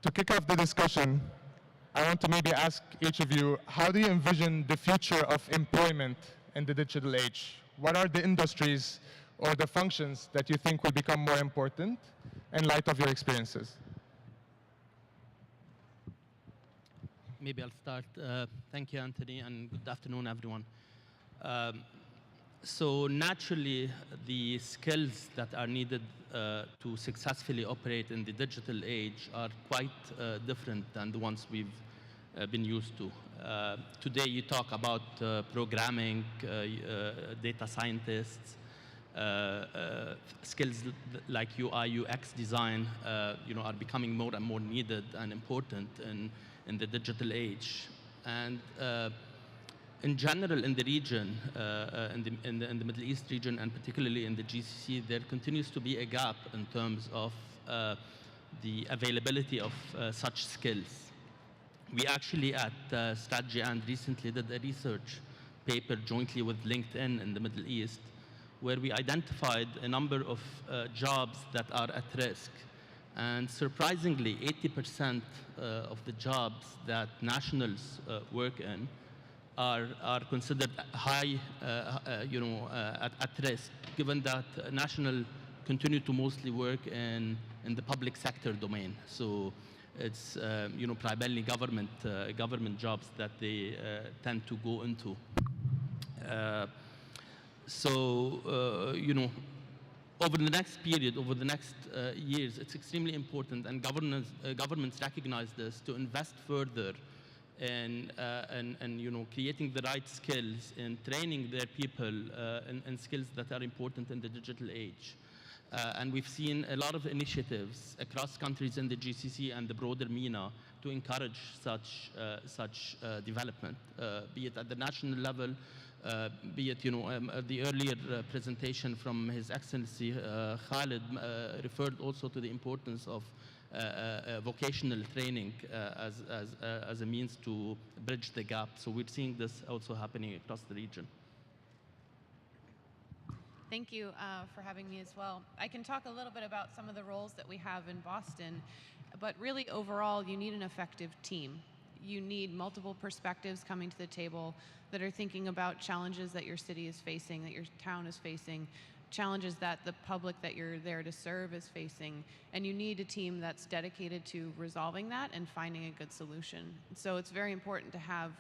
To kick off the discussion, I want to maybe ask each of you, how do you envision the future of employment in the digital age? What are the industries or the functions that you think will become more important in light of your experiences? Maybe I'll start. Thank you, Anthony, and good afternoon, everyone. So naturally, the skills that are needed to successfully operate in the digital age are quite different than the ones we've been used to. Today, you talk about programming, data scientists, skills like UI, UX design, are becoming more and more needed and important in the digital age. And in general, in the region, in the Middle East region, and particularly in the GCC, there continues to be a gap in terms of the availability of such skills. We actually at Strategy and recently did a research paper jointly with LinkedIn in the Middle East, where we identified a number of jobs that are at risk. And surprisingly, 80% of the jobs that nationals work in are considered high, at risk, given that national continue to mostly work in the public sector domain. So it's primarily government jobs that they tend to go into. Over the next period, over the next years, it's extremely important, and governments recognize this, to invest further in creating the right skills and training their people in skills that are important in the digital age. And we've seen a lot of initiatives across countries in the GCC and the broader MENA to encourage such development, be it at the national level, be it, the earlier presentation from His Excellency Khalid referred also to the importance of vocational training as a means to bridge the gap. So we're seeing this also happening across the region. Thank you for having me as well. I can talk a little bit about some of the roles that we have in Boston, but really overall, you need an effective team. You need multiple perspectives coming to the table that are thinking about challenges that your city is facing, that your town is facing, challenges that the public that you're there to serve is facing, and you need a team that's dedicated to resolving that and finding a good solution. So it's very important to have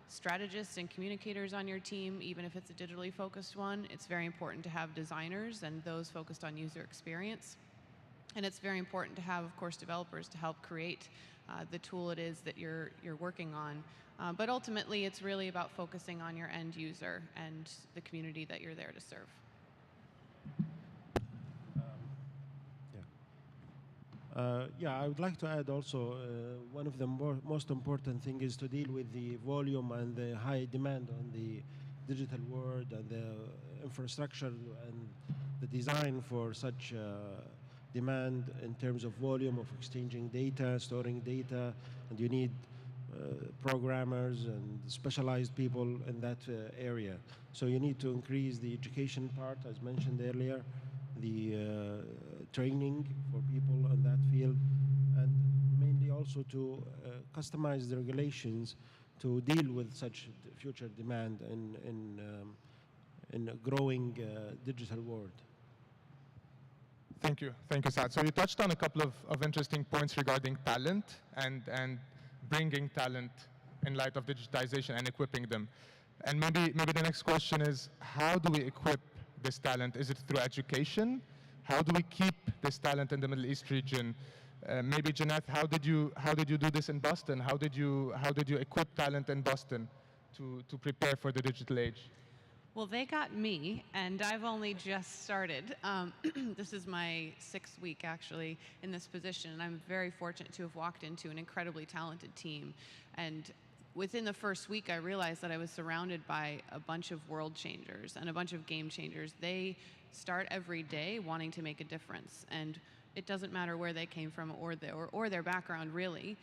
strategists and communicators on your team, even if it's a digitally focused one. It's very important to have designers and those focused on user experience. And it's very important to have, of course, developers to help create the tool it is that you're working on. But ultimately, it's really about focusing on your end user and the community that you're there to serve. I would like to add also one of the most important things is to deal with the volume and the high demand on the digital world and the infrastructure and the design for such demand in terms of volume of exchanging data, storing data, and you need programmers and specialized people in that area. So you need to increase the education part, as mentioned earlier, the training for people in that field, and mainly also to customize the regulations to deal with such future demand in a growing digital world. Thank you, Saad. So you touched on a couple of interesting points regarding talent and bringing talent in light of digitization and equipping them. And maybe the next question is, how do we equip this talent? Is it through education? How do we keep this talent in the Middle East region? Maybe Jeanethe, how did you do this in Boston? How did you equip talent in Boston to prepare for the digital age? Well, they got me, and I've only just started. This is my 6th week, actually, in this position, and I'm very fortunate to have walked into an incredibly talented team. And within the first week, I realized that I was surrounded by a bunch of world changers and a bunch of game changers. They start every day wanting to make a difference, and it doesn't matter where they came from or their background, really.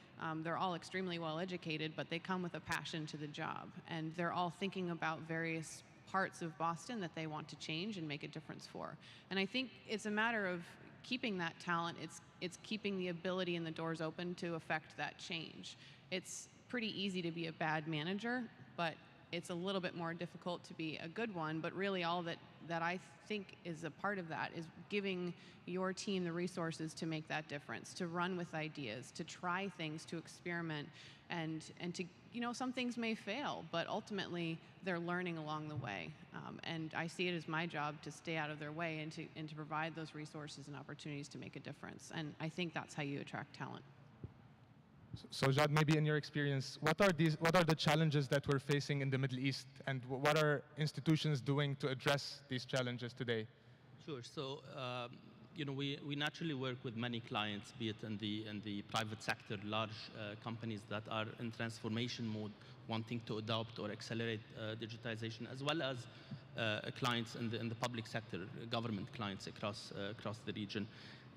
They're all extremely well educated, but they come with a passion to the job, and they're all thinking about various parts of Boston that they want to change and make a difference for. And I think it's a matter of keeping that talent, it's keeping the ability and the doors open to affect that change. It's pretty easy to be a bad manager, but it's a little bit more difficult to be a good one. But really all that I think is a part of that is giving your team the resources to make that difference, to run with ideas, to try things, to experiment, and to, you know, some things may fail, but ultimately they're learning along the way. And I see it as my job to stay out of their way and to provide those resources and opportunities to make a difference. And I think that's how you attract talent. So Jad, maybe in your experience, what are the challenges that we're facing in the Middle East, and what are institutions doing to address these challenges today? Sure. So, you know, we naturally work with many clients, be it in the private sector, large companies that are in transformation mode, wanting to adopt or accelerate digitization, as well as clients in the public sector, government clients across the region.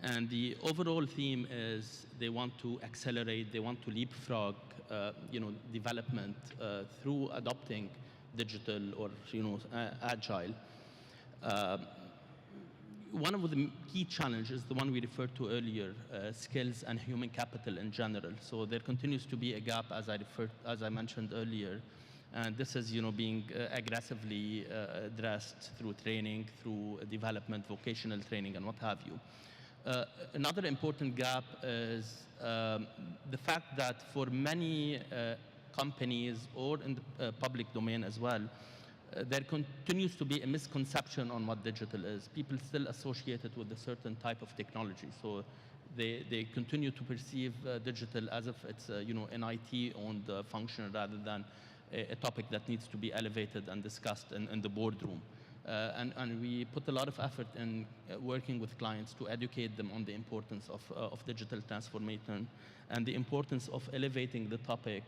And the overall theme is they want to accelerate, they want to leapfrog, you know, development through adopting digital or, you know, agile. One of the key challenges, the one we referred to earlier, skills and human capital in general. So there continues to be a gap, as I mentioned earlier, and this is, you know, being aggressively addressed through training, through development, vocational training, and what have you. Another important gap is the fact that for many companies or in the public domain as well, there continues to be a misconception on what digital is. People still associate it with a certain type of technology. So they continue to perceive digital as if it's you know, an IT-owned function rather than a topic that needs to be elevated and discussed in the boardroom. And we put a lot of effort in working with clients to educate them on the importance of digital transformation and the importance of elevating the topic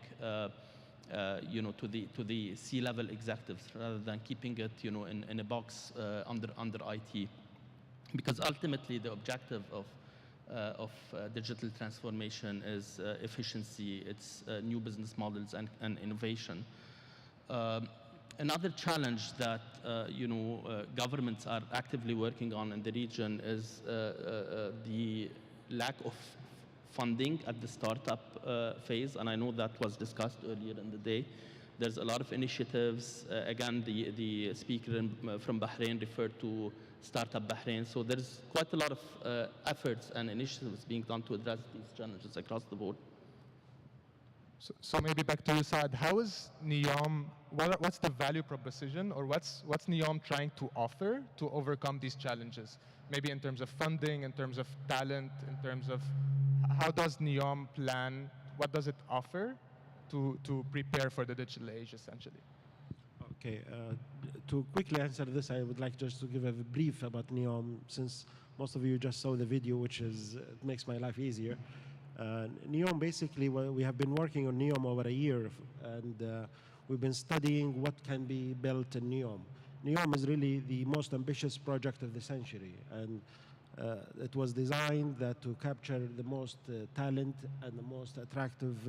you know, to the C-level executives rather than keeping it, you know, in a box under IT. Because ultimately the objective of digital transformation is efficiency, it's new business models and innovation. Another challenge that you know, governments are actively working on in the region is the lack of funding at the startup phase, and I know that was discussed earlier in the day. There's a lot of initiatives. Again, the speaker from Bahrain referred to Startup Bahrain. So there's quite a lot of efforts and initiatives being done to address these challenges across the board. So maybe back to you, Saad. How is Neom, what's the value proposition, or what's Neom trying to offer to overcome these challenges? Maybe in terms of funding, in terms of talent, in terms of how does Neom plan, what does it offer to prepare for the digital age, essentially? Okay, to quickly answer this, I would like just to give a brief about Neom, since most of you just saw the video, which is makes my life easier. Neom, basically, we have been working on Neom over a year, and we've been studying what can be built in Neom. Neom is really the most ambitious project of the century, and it was designed to capture the most talent and the most attractive,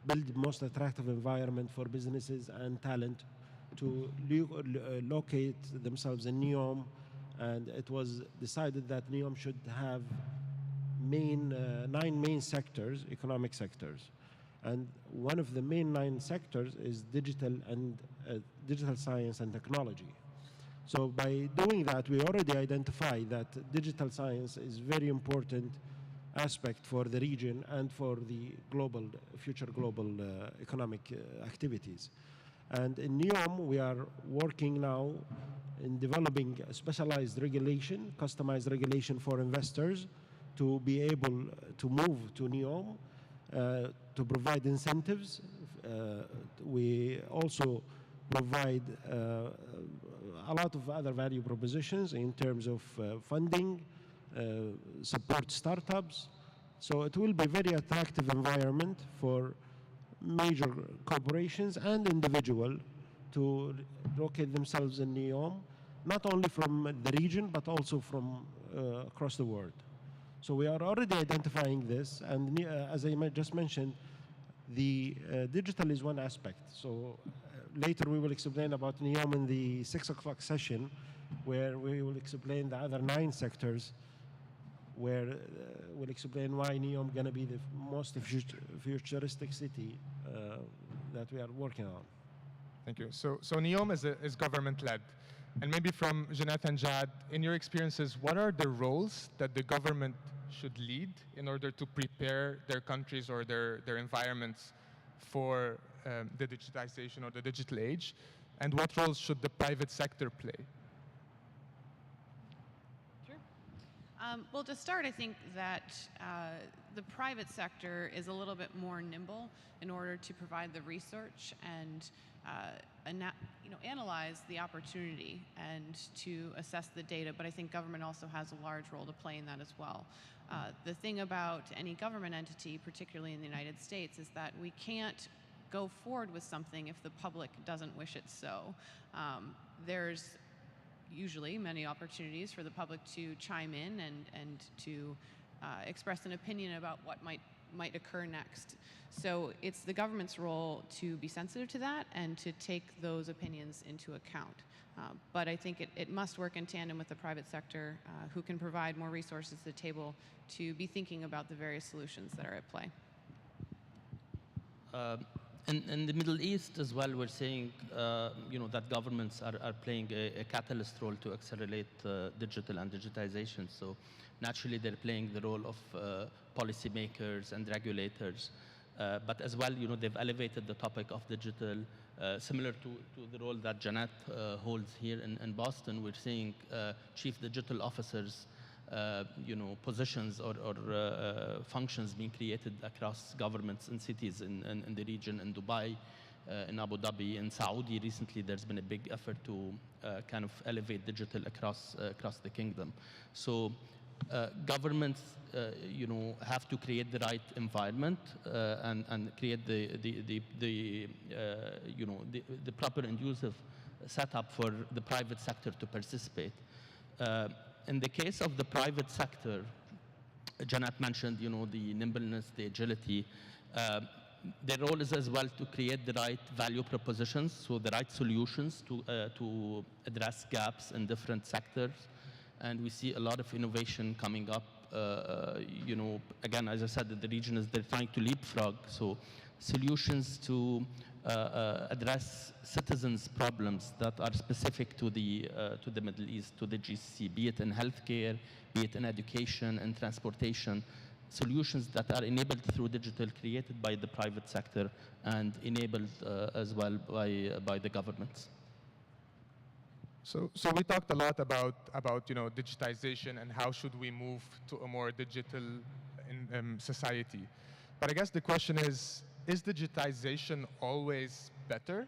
build the most attractive environment for businesses and talent to locate themselves in Neom. And it was decided that Neom should have 9 main sectors, economic sectors. And one of the main 9 sectors is digital science and technology. So by doing that, we already identified that digital science is very important aspect for the region and for the future global economic activities. And in Neom, we are working now in developing a specialized regulation, customized regulation for investors to be able to move to Neom, to provide incentives. We also provide a lot of other value propositions in terms of funding, support startups. So it will be a very attractive environment for major corporations and individuals to locate themselves in Neom, not only from the region, but also from across the world. So we are already identifying this, and as I just mentioned, the digital is one aspect. So later we will explain about Neom in the 6 o'clock session, where we will explain the other 9 sectors. where we'll explain why Neom going to be the most futuristic city that we are working on. Thank you. So Neom is government-led. And maybe from Jeanethe and Jad, in your experiences, what are the roles that the government should lead in order to prepare their countries or their environments for the digitization or the digital age? And what roles should the private sector play? Sure. Well, to start, I think that the private sector is a little bit more nimble in order to provide the research and analyze the opportunity and to assess the data, but I think government also has a large role to play in that as well. The thing about any government entity, particularly in the United States, is that we can't go forward with something if the public doesn't wish it so. There's usually many opportunities for the public to chime in and to express an opinion about what might occur next. So it's the government's role to be sensitive to that and to take those opinions into account. But I think it must work in tandem with the private sector who can provide more resources to the table to be thinking about the various solutions that are at play. In the Middle East as well, we're seeing that governments are playing a catalyst role to accelerate digital and digitization. So naturally, they're playing the role of policymakers and regulators. But as well, they've elevated the topic of digital, similar to the role that Jeanethe holds here in Boston. We're seeing chief digital officers, positions or functions being created across governments and cities in the region, in Dubai, in Abu Dhabi, in Saudi. Recently, there's been a big effort to kind of elevate digital across the kingdom. So governments, have to create the right environment and create the proper and conducive setup for the private sector to participate. In the case of the private sector, Jeanethe mentioned, the nimbleness, the agility. Their role is as well to create the right value propositions, so the right solutions to address gaps in different sectors. And we see a lot of innovation coming up. Again, as I said, the region they're trying to leapfrog. So solutions to address citizens' problems that are specific to the Middle East, to the GCC, be it in healthcare, be it in education and transportation. Solutions that are enabled through digital, created by the private sector and enabled as well by the governments. So we talked a lot about digitization and how should we move to a more digital society. But I guess the question is digitization always better?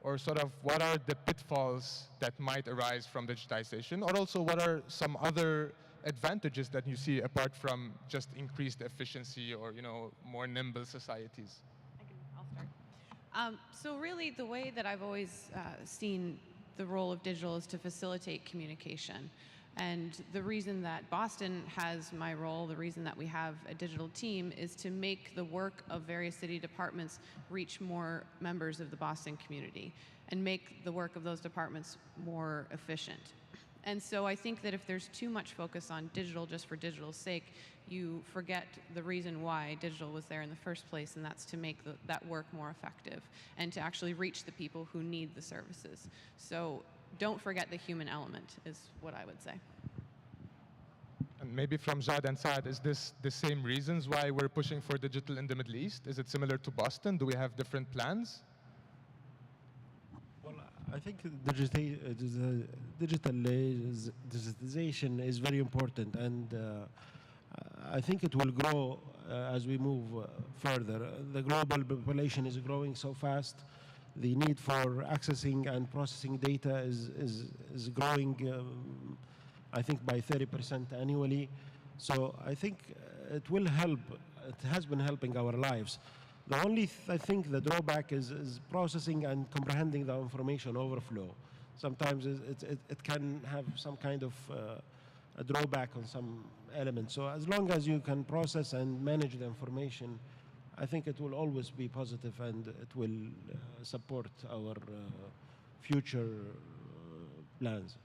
Or sort of what are the pitfalls that might arise from digitization? Or also what are some other advantages that you see apart from just increased efficiency or more nimble societies? I'll start. So really the way that I've always seen the role of digital is to facilitate communication. And the reason that Boston has my role, the reason that we have a digital team, is to make the work of various city departments reach more members of the Boston community and make the work of those departments more efficient. And so I think that if there's too much focus on digital just for digital's sake, you forget the reason why digital was there in the first place, and that's to make that work more effective and to actually reach the people who need the services. So don't forget the human element is what I would say. And maybe from Saad and Saad, is this the same reasons why we're pushing for digital in the Middle East? Is it similar to Boston? Do we have different plans? Well, I think digitalization is very important, and I think it will grow as we move further. The global population is growing so fast. The need for accessing and processing data is growing, I think, by 30% annually. So I think it will help. It has been helping our lives. The only, I think, the drawback is processing and comprehending the information overflow. Sometimes it can have some kind of a drawback on some elements. So as long as you can process and manage the information, I think it will always be positive, and it will support our future plans.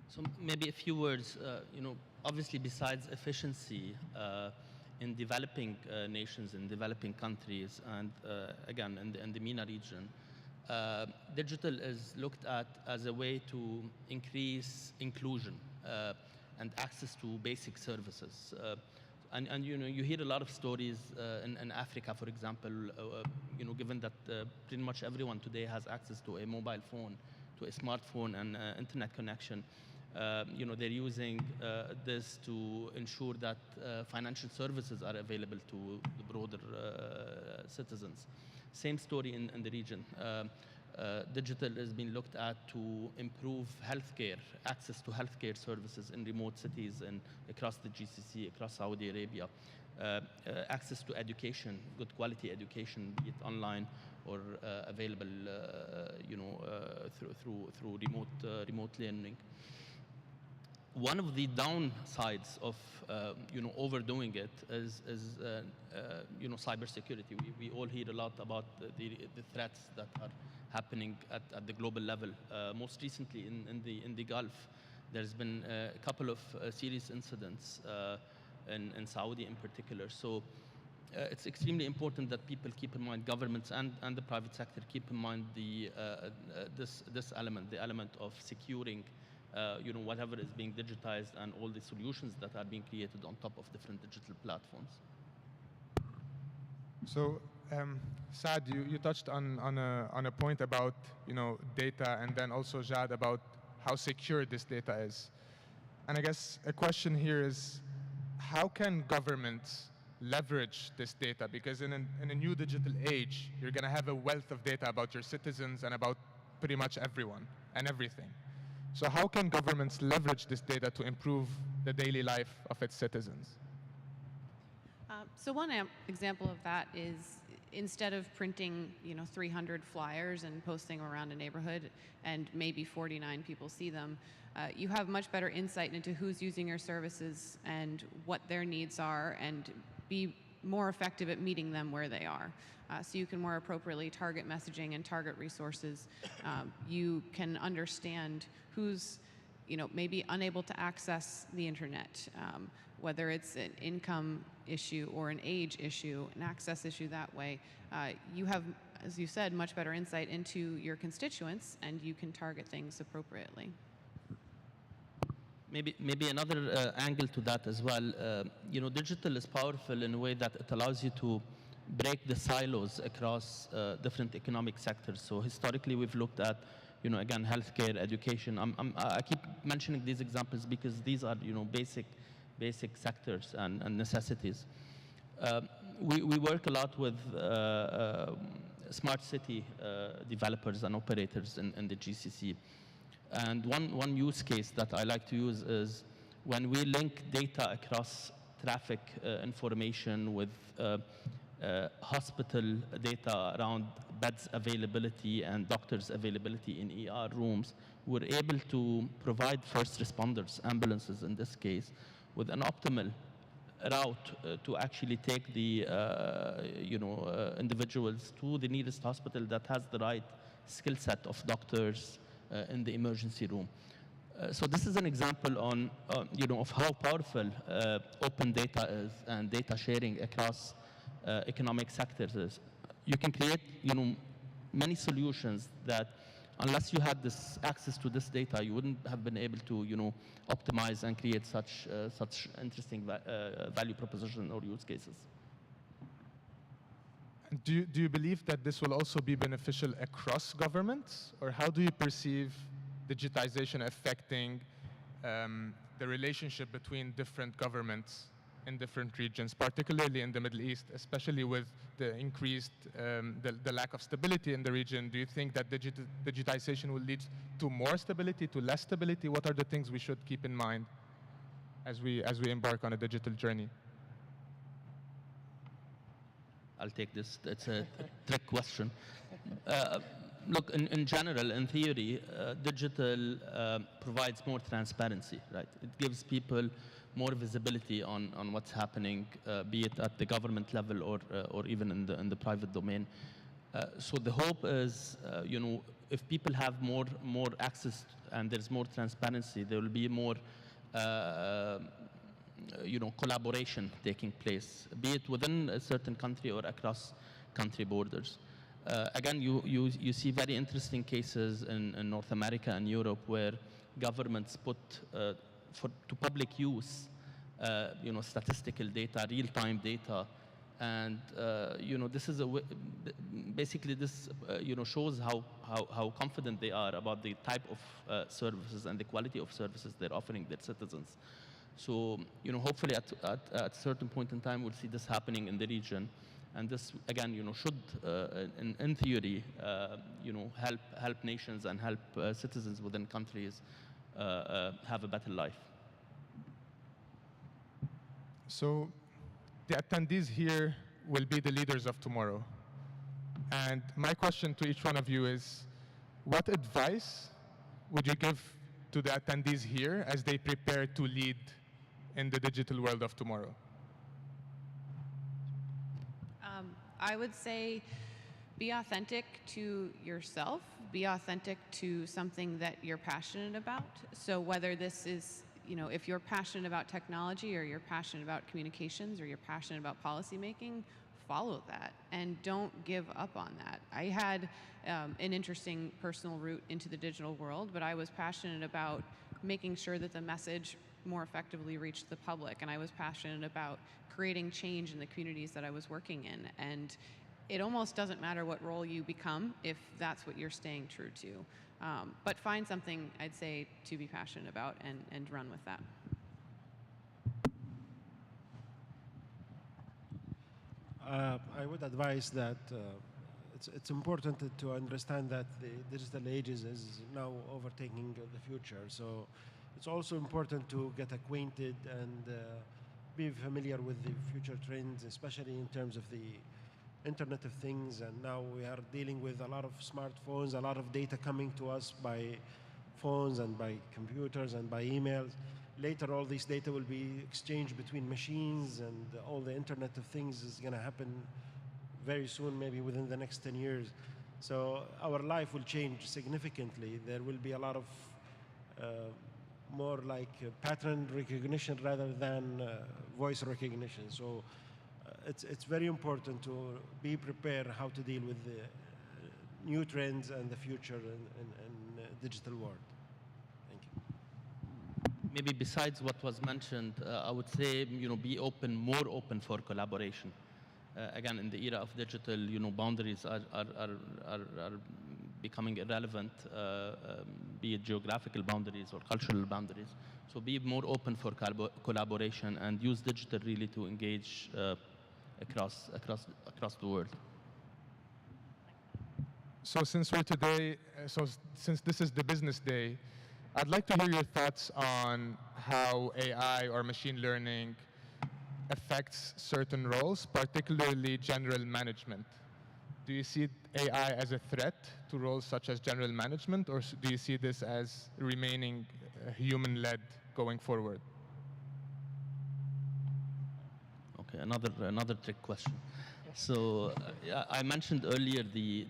So maybe a few words, obviously, besides efficiency in developing nations, in developing countries, and again, in the MENA region, digital is looked at as a way to increase inclusion and access to basic services. And you know, you hear a lot of stories in Africa, for example, you know, given that pretty much everyone today has access to a mobile phone, to a smartphone and internet connection. You know, they're using this to ensure that financial services are available to the broader citizens. Same story in the region. Digital has been looked at to improve healthcare, access to healthcare services in remote cities and across the GCC, across Saudi Arabia. Access to education, good quality education, be it online or available, you know, through remote learning. One of the downsides of you know, overdoing it is you know, cybersecurity. We all hear a lot about the threats that are happening at the global level. Most recently in the Gulf, there's been a couple of serious incidents in Saudi in particular. So it's extremely important that people keep in mind, governments and the private sector keep in mind this element, the element of securing you know, whatever is being digitized and all the solutions that are being created on top of different digital platforms. So, Saad, you touched on a point about, you know, data, and then also Jad about how secure this data is. And I guess a question here is, how can governments leverage this data? Because in a new digital age, you're going to have a wealth of data about your citizens and about pretty much everyone and everything. So how can governments leverage this data to improve the daily life of its citizens? So one example of that is, instead of printing, you know, 300 flyers and posting them around a neighborhood and maybe 49 people see them, you have much better insight into who's using your services and what their needs are, and be more effective at meeting them where they are. So you can more appropriately target messaging and target resources. You can understand who's, you know, maybe unable to access the internet, whether it's an income issue or an age issue, an access issue that way. You have, as you said, much better insight into your constituents, and you can target things appropriately. Maybe another angle to that as well. You know, digital is powerful in a way that it allows you to break the silos across different economic sectors. So historically, we've looked at, you know, again, healthcare, education. I keep mentioning these examples because these are, you know, basic sectors and necessities. We work a lot with smart city developers and operators in the GCC. And one use case that I like to use is when we link data across traffic information with hospital data around beds availability and doctors availability in ER rooms, we're able to provide first responders, ambulances in this case, with an optimal route to actually take the individuals to the nearest hospital that has the right skill set of doctors in the emergency room. So this is an example on, of how powerful open data is and data sharing across economic sectors is. You can create, many solutions that, unless you had this access to this data, you wouldn't have been able to, optimize and create such interesting value proposition or use cases. Do you believe that this will also be beneficial across governments, or how do you perceive digitization affecting the relationship between different governments in different regions, particularly in the Middle East, especially with the increased, the lack of stability in the region? Do you think that digitization will lead to more stability, to less stability? What are the things we should keep in mind as we embark on a digital journey? I'll take this. It's a trick question. Look, in general, in theory, digital provides more transparency, right? It gives people more visibility on what's happening, be it at the government level or even in the private domain. So the hope is, if people have more access and there's more transparency, there will be more collaboration taking place, be it within a certain country or across country borders. Again, you see very interesting cases in North America and Europe where governments put to public use, statistical data, real-time data, and this is basically this shows how confident they are about the type of services and the quality of services they're offering their citizens. So hopefully at a certain point in time we'll see this happening in the region, and this again should in theory help nations and help citizens within countries have a better life. So the attendees here will be the leaders of tomorrow. And my question to each one of you is, what advice would you give to the attendees here as they prepare to lead in the digital world of tomorrow? I would say be authentic to yourself, be authentic to something that you're passionate about. So whether this is, if you're passionate about technology or you're passionate about communications or you're passionate about policymaking, follow that and don't give up on that. I had an interesting personal route into the digital world, but I was passionate about making sure that the message more effectively reached the public, and I was passionate about creating change in the communities that I was working in. And it almost doesn't matter what role you become if that's what you're staying true to. But find something, I'd say, to be passionate about and run with that. I would advise that it's important to understand that the digital age is now overtaking the future. So it's also important to get acquainted and be familiar with the future trends, especially in terms of the Internet of Things. And now we are dealing with a lot of smartphones, a lot of data coming to us by phones and by computers and by emails. Later, all this data will be exchanged between machines, and all the Internet of Things is going to happen very soon, maybe within the next 10 years. So our life will change significantly. There will be a lot of more like pattern recognition rather than voice recognition. So it's very important to be prepared how to deal with the new trends and the future in digital world. Thank you. Maybe besides what was mentioned, I would say, be open, more open for collaboration. Again, in the era of digital, boundaries are becoming irrelevant, be it geographical boundaries or cultural boundaries. So be more open for collaboration and use digital really to engage across the world. So since since this is the business day, I'd like to hear your thoughts on how AI or machine learning affects certain roles, particularly general management. Do you see AI as a threat to roles such as general management, or do you see this as remaining human-led going forward? Okay, another trick question. So I mentioned earlier the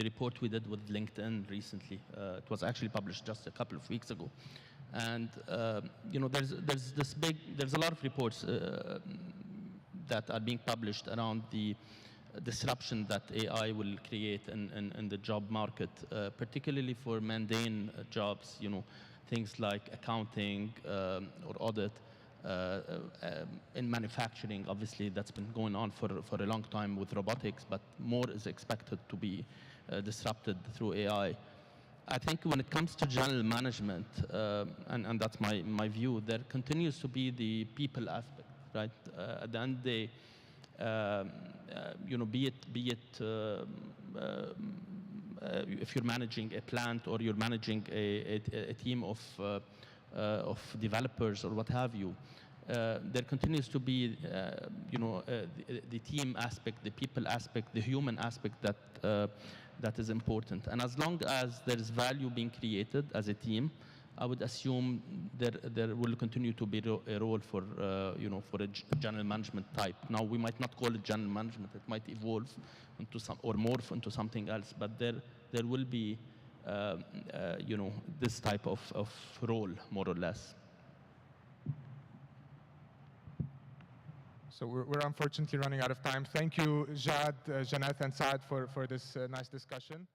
report we did with LinkedIn recently. It was actually published just a couple of weeks ago, and there's a lot of reports that are being published around the disruption that AI will create in the job market, particularly for mundane jobs. Things like accounting or audit. In manufacturing, obviously, that's been going on for a long time with robotics, but more is expected to be disrupted through AI. I think when it comes to general management, and that's my view, there continues to be the people aspect, right? At the end of the day, be it if you're managing a plant or you're managing a team of developers or what have you, there continues to be, the team aspect, the people aspect, the human aspect that is important. And as long as there is value being created as a team, I would assume there will continue to be a role for for a general management type. Now we might not call it general management; it might evolve into some or morph into something else. But there will be this type of role more or less. So we're unfortunately running out of time. Thank you, Jad, Jeanethe, and Saad for this nice discussion.